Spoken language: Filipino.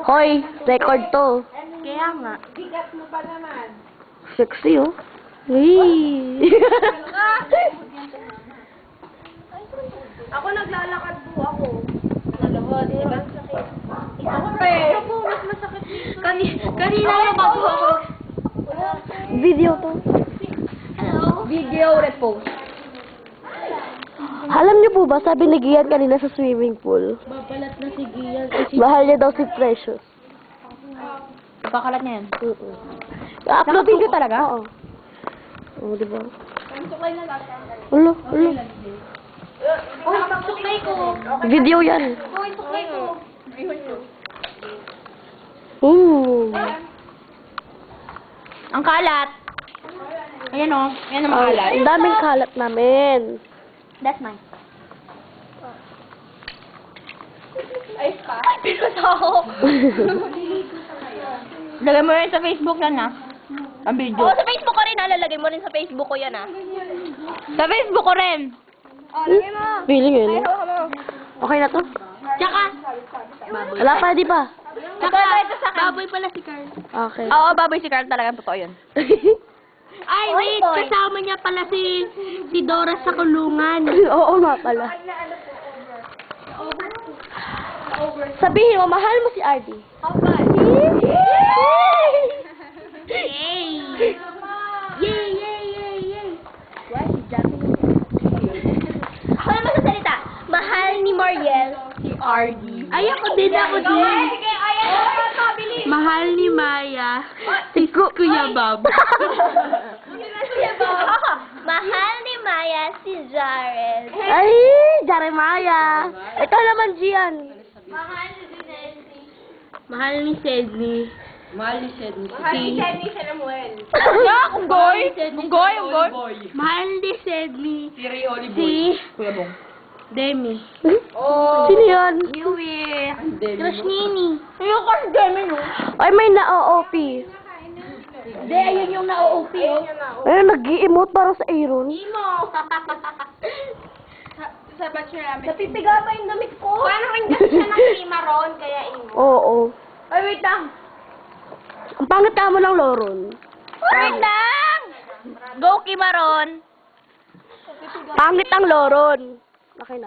Hoy, record to. Kaya nga. Sexy, oh. Hey. Ako naglalakad po ako. Nalabot, diba? Ako po, mas masakit dito. Kanina yung bago ako. Video to. Hello? Video repost. Alam niyo po ba, sabi ni Gian kanina sa swimming pool, Babalat na si Gian. mahal niya daw si Precious. Pakalat niya yan. Upload Naka-video talaga? Oo. Oo, di ba? Suklay na lang. Ulo, ulo. Uy, suklay ko. Video yan. Uy, suklay ko. Ooh. Ang kalat. Ayan o. Ayan ang kalat. Ang daming kalat namin. That's mine. Ayos ka? Ay, pinot ako. Lagay mo rin sa Facebook yan, ha? Ang video. Oo, sa Facebook ko rin, ha? Lalagay mo rin sa Facebook ko yan, ha? Sa Facebook ko rin. Oh, lagay mo. Feeling yun. Okay na to? Tsaka. Wala pa, di ba? Tsaka, baboy pala si Carl. Okay. Oo, baboy si Carl talaga. Totoo yun. Ay, wait. Kasama niya pala si Dora sa kulungan. Oo nga pala. Sabihin mo, mahal mo si Ardy. Yay! Yay, yay, yay, yay! Why is jumping? Ako naman sa salita. Mahal ni Mariel si Ardy. Ay, ako din, ako din. Mahal ni Maya si Kuya Bob. Mahal ni Maya si Jared. Ay, Jeremiah. Ito naman, Gian. Mahal ni Sydney. Mahal ni Sydney. Samuel. Unggoy. Unggoy. Mahal ni Sydney. Si Ray Oliboy. Si Kuya Bong. Demi. Oh. Sino yan? Yui. Crush Nini. Yung crush Demi, no? Ay, may na-OOP. Hindi, ayun yung na-OOP, oh. Ay, nag-i-emote para sa Aaron. Imo. Sa batch namin. Napipiga pa yung damit ko. Paano rin kasi siya ng Kimaron, kaya imo. Oo. Ay, wait lang. Ang pangit ka mo ng Loron. Wait lang! Go, Kimaron. Pangit ang Loron. Okay na.